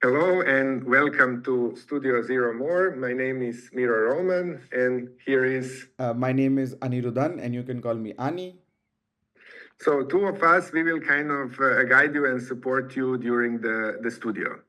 Hello and welcome to studio0more. My name is Miro and here is... My name is Anirudhan, and you can call me Ani. So two of us, we will kind of guide you and support you during the studio.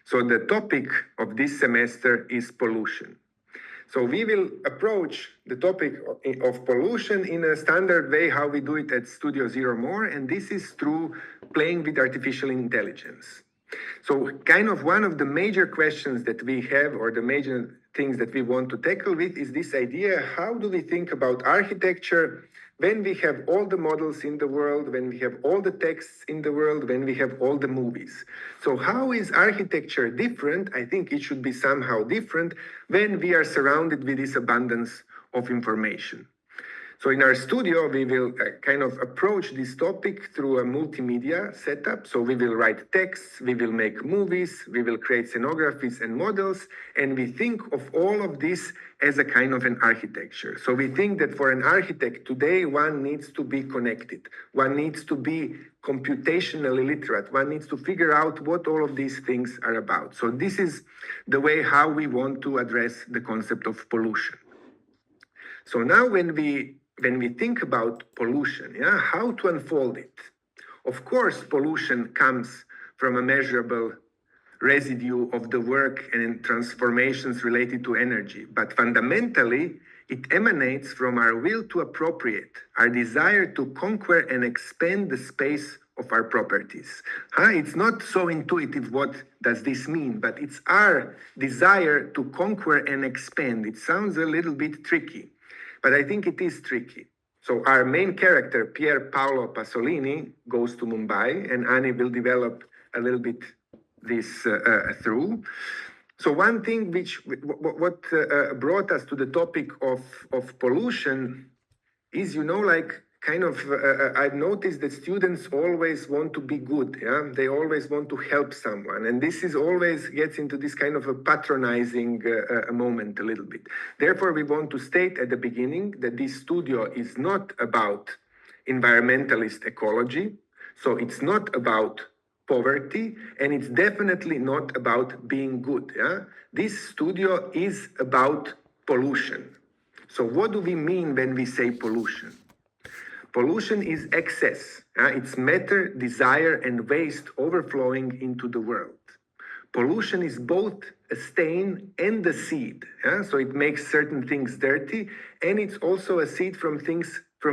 So the topic of this semester is pollution. So we will approach the topic of pollution in a standard way, how we do it at studio0more, and this is through playing with artificial intelligence. So kind of one of the major questions that we have, or the major things that we want to tackle with, is this idea: how do we think about architecture when we have all the models in the world, when we have all the texts in the world, when we have all the movies? So how is architecture different? I think it should be somehow different when we are surrounded with this abundance of information. So in our studio, we will kind of approach this topic through a multimedia setup. So we will write texts, we will make movies, we will create scenographies and models, and we think of all of this as a kind of an architecture. So we think that for an architect today, one needs to be connected. One needs to be computationally literate. One needs to figure out what all of these things are about. So this is the way how we want to address the concept of pollution. So now when we think about pollution, how to unfold it? Of course, pollution comes from a measurable residue of the work and transformations related to energy, but fundamentally, it emanates from our will to appropriate, our desire to conquer and expand the space of our properties. It's not so intuitive what does this mean, but it's our desire to conquer and expand. It sounds a little bit tricky, but I think it is tricky. So our main character, Pier Paolo Pasolini, goes to Mumbai, and Ani will develop a little bit this through. So one thing what brought us to the topic of pollution is, like kind of, I've noticed that students always want to be good, They always want to help someone. And this is always gets into this kind of a patronizing moment a little bit. Therefore, we want to state at the beginning that this studio is not about environmentalist ecology. So it's not about poverty, and it's definitely not about being good, This studio is about pollution. So what do we mean when we say pollution? Pollution is excess. It's matter, desire, and waste overflowing into the world. Pollution is both a stain and a seed. So it makes certain things dirty, and it's also a seed from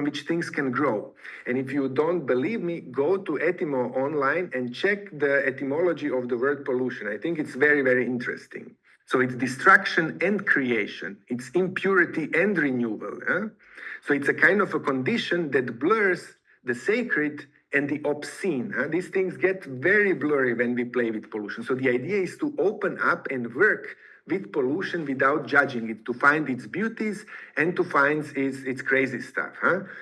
which things can grow. And if you don't believe me, go to Etimo online and check the etymology of the word pollution. I think it's very, very interesting. So it's destruction and creation. It's impurity and renewal. So it's a kind of a condition that blurs the sacred and the obscene. These things get very blurry when we play with pollution. So the idea is to open up and work with pollution without judging it, to find its beauties and to find its crazy stuff.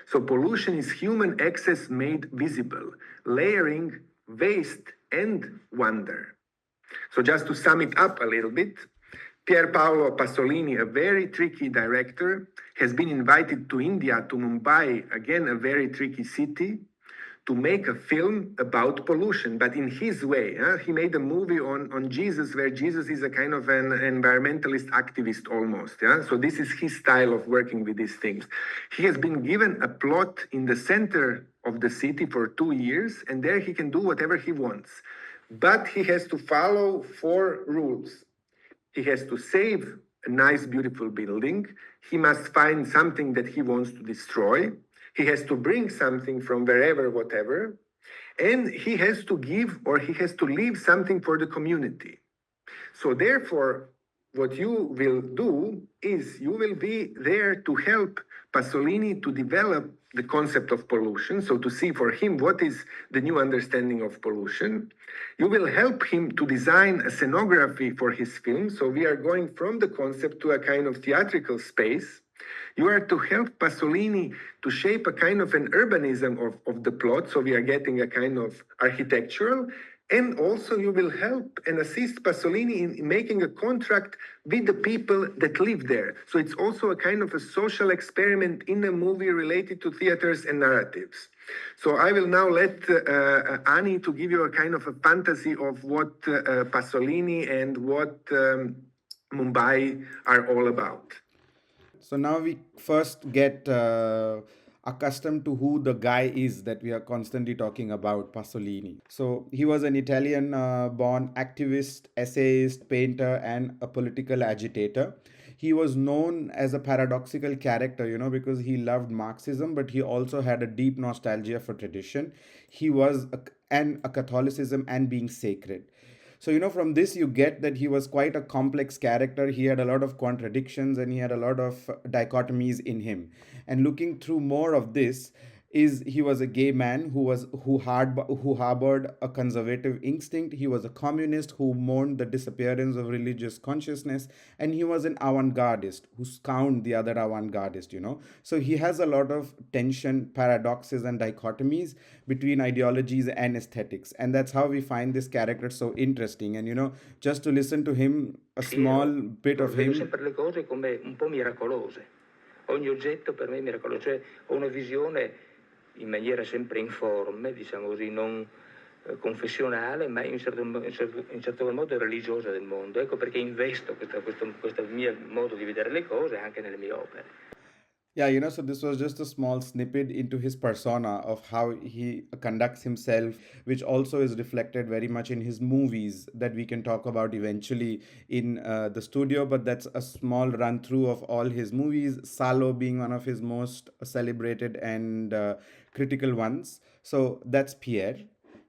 So pollution is human excess made visible, layering, waste, and wonder. So just to sum it up a little bit, Pier Paolo Pasolini, a very tricky director, has been invited to India, to Mumbai, again a very tricky city, to make a film about pollution, but in his way. He made a movie on Jesus, where Jesus is a kind of an environmentalist activist almost. So this is his style of working with these things. He has been given a plot in the center of the city for 2 years, and there he can do whatever he wants. But he has to follow 4 rules. He has to save a nice, beautiful building. He must find something that he wants to destroy. He has to bring something from wherever, whatever. And he has to give, or he has to leave something for the community. So therefore, what you will do is you will be there to help Pasolini to develop the concept of pollution, so to see for him what is the new understanding of pollution. You will help him to design a scenography for his film, so we are going from the concept to a kind of theatrical space. You are to help Pasolini to shape a kind of an urbanism of the plot, so we are getting a kind of architectural. And also you will help and assist Pasolini in making a contract with the people that live there. So it's also a kind of a social experiment in a movie related to theaters and narratives. So I will now let Ani to give you a kind of a fantasy of what Pasolini and what Mumbai are all about. So now we first get accustomed to who the guy is that we are constantly talking about, Pasolini. So he was an Italian born activist, essayist, painter, and a political agitator. He was known as a paradoxical character, because he loved Marxism, but he also had a deep nostalgia for tradition. He was a Catholicism and being sacred. So, from this, you get that he was quite a complex character. He had a lot of contradictions and he had a lot of dichotomies in him. And looking through more of this, is he was a gay man who harbored a conservative instinct. He was a communist who mourned the disappearance of religious consciousness, and he was an avant-gardist who scorned the other avant-gardist. So he has a lot of tension, paradoxes, and dichotomies between ideologies and aesthetics, and that's how we find this character so interesting. And just to listen to him, a small bit of vedo him. sempre le cose come un po' miracolose. Ogni oggetto per me è miracoloso, cioè ho una visione in maniera sempre informe, diciamo così, non confessionale, ma in certo modo religiosa del mondo. Ecco perché investo questo mio modo di vedere le cose anche nelle mie opere. Yeah, so this was just a small snippet into his persona of how he conducts himself, which also is reflected very much in his movies that we can talk about eventually in the studio. But that's a small run through of all his movies, Salo being one of his most celebrated and critical ones. So that's Pier.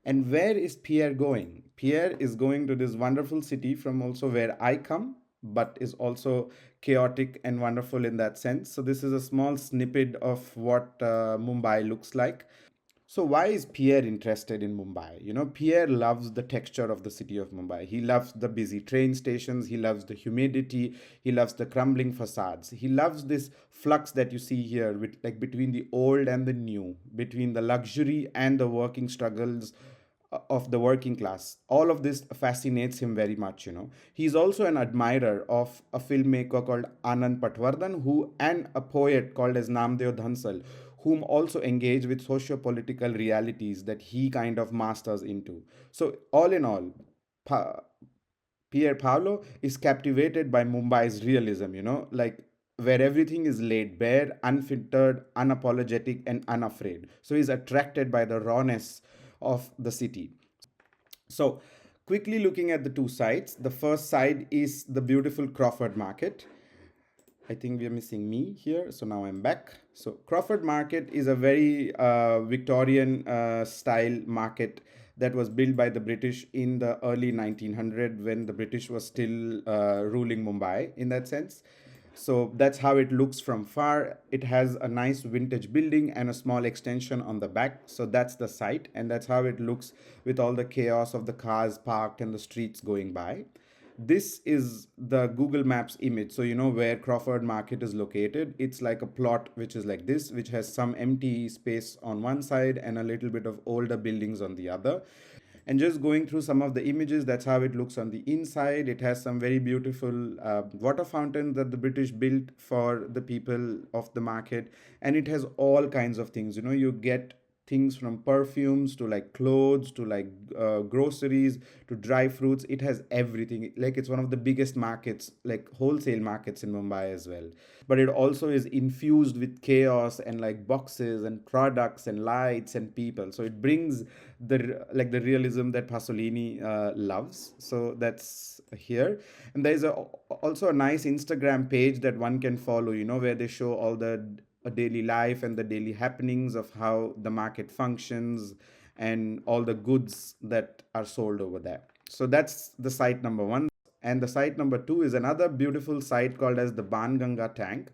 And where is Pier going? Pier is going to this wonderful city from also where I come, but is also chaotic and wonderful in that sense. So this is a small snippet of what Mumbai looks like. So why is Pierre interested in Mumbai? Pierre loves the texture of the city of Mumbai. He loves the busy train stations. He loves the humidity. He loves the crumbling facades. He loves this flux that you see here, with, like, between the old and the new, between the luxury and the working struggles of the working class. All of this fascinates him very much. He's also an admirer of a filmmaker called Anand Patwardhan, who and a poet called as Namdeo Dhansal, whom also engage with socio-political realities that he kind of masters into. So all in all, Pier Paolo is captivated by Mumbai's realism, like where everything is laid bare, unfiltered, unapologetic, and unafraid. So he's attracted by the rawness of the city. So, quickly looking at the two sides, the first side is the beautiful Crawford Market. I think we are missing me here, so now I'm back. So, Crawford Market is a very Victorian style market that was built by the British in the early 1900, when the British was still ruling Mumbai in that sense. So that's how it looks from far. It has a nice vintage building and a small extension on the back. So that's the site, and that's how it looks with all the chaos of the cars parked and the streets going by. This is the Google Maps image. So you know where Crawford Market is located. It's like a plot which is like this, which has some empty space on one side and a little bit of older buildings on the other. And just going through some of the images, that's how it looks on the inside. It has some very beautiful water fountains that the British built for the people of the market, and it has all kinds of things. You get things from perfumes to like clothes to like groceries to dry fruits. It has everything. Like, it's one of the biggest markets, like wholesale markets in Mumbai as well. But it also is infused with chaos and like boxes and products and lights and people. So it brings the realism that Pasolini loves. So that's here. And there's also a nice Instagram page that one can follow, where they show all the daily life and the daily happenings of how the market functions and all the goods that are sold over there. So that's the site number one. And the site number two is another beautiful site called as the Banganga Tank.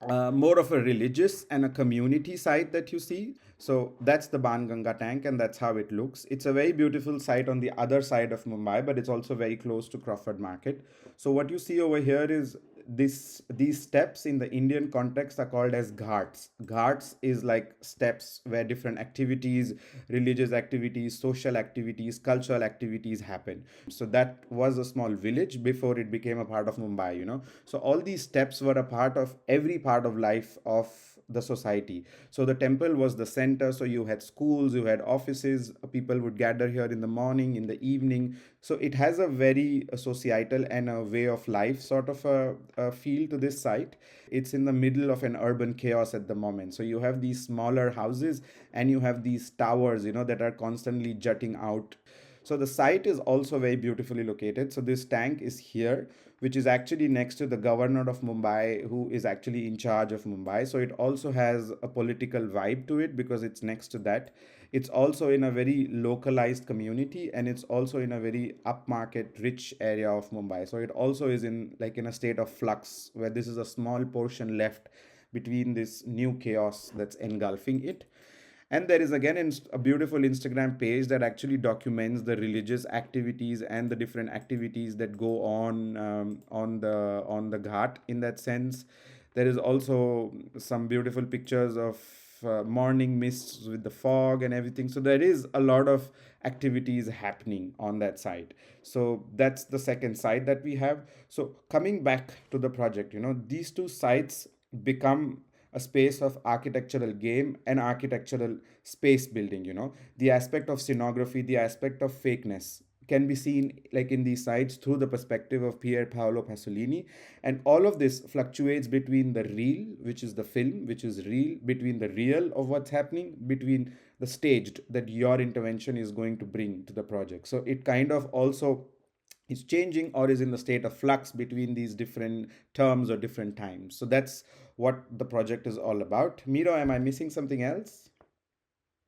More of a religious and a community site that you see. So that's the Banganga Tank, and that's how it looks. It's a very beautiful site on the other side of Mumbai, but it's also very close to Crawford Market. So what you see over here is these steps in the Indian context are called as ghats. Ghats is like steps where different activities, religious activities, social activities, cultural activities happen. So that was a small village before it became a part of Mumbai, So all these steps were a part of every part of life of the society. So the temple was the center. So you had schools, you had offices, people would gather here in the morning, in the evening. So it has a very societal and a way of life sort of a feel to this site. It's in the middle of an urban chaos at the moment. So you have these smaller houses and you have these towers, that are constantly jutting out. So the site is also very beautifully located. So this tank is here, which is actually next to the governor of Mumbai, who is actually in charge of Mumbai. So it also has a political vibe to it because it's next to that. It's also in a very localized community, and it's also in a very upmarket, rich area of Mumbai. So it also is in a state of flux where this is a small portion left between this new chaos that's engulfing it. And there is again a beautiful Instagram page that actually documents the religious activities and the different activities that go on on the ghat. In that sense, there is also some beautiful pictures of morning mists with the fog and everything. So there is a lot of activities happening on that side. So that's the second site that we have. So coming back to the project, these two sites become a space of architectural game and architectural space building. The aspect of scenography, the aspect of fakeness can be seen like in these sites through the perspective of Pier Paolo Pasolini. And all of this fluctuates between the real, which is the film, which is real, between the real of what's happening, between the staged that your intervention is going to bring to the project. So it kind of also is changing or is in the state of flux between these different terms or different times. So that's what the project is all about. Miro, am I missing something else?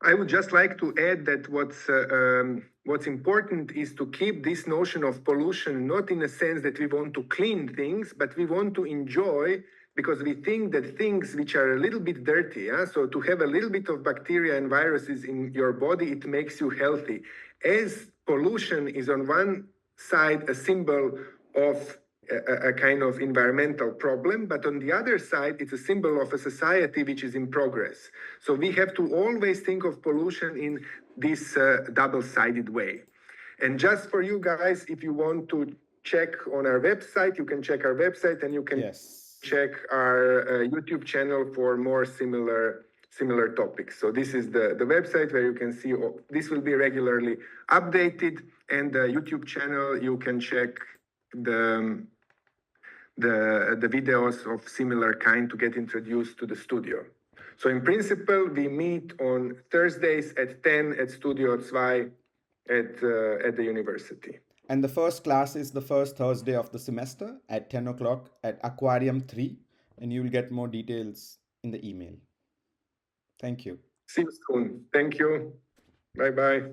I would just like to add that what's important is to keep this notion of pollution not in a sense that we want to clean things, but we want to enjoy, because we think that things which are a little bit dirty, so to have a little bit of bacteria and viruses in your body, it makes you healthy. As pollution is on one side a symbol of a kind of environmental problem, but on the other side, it's a symbol of a society which is in progress. So we have to always think of pollution in this double-sided way. And just for you guys, if you want to check on our website, you can check our website, and you can check our YouTube channel for more similar topics. So this is the website where you can see this will be regularly updated, and the YouTube channel you can check the videos of similar kind to get introduced to the studio. So in principle, we meet on Thursdays at 10 at Studio0more at the university. And the first class is the first Thursday of the semester at 10 o'clock at Aquarium 3. And you will get more details in the email. Thank you. See you soon. Thank you. Bye-bye.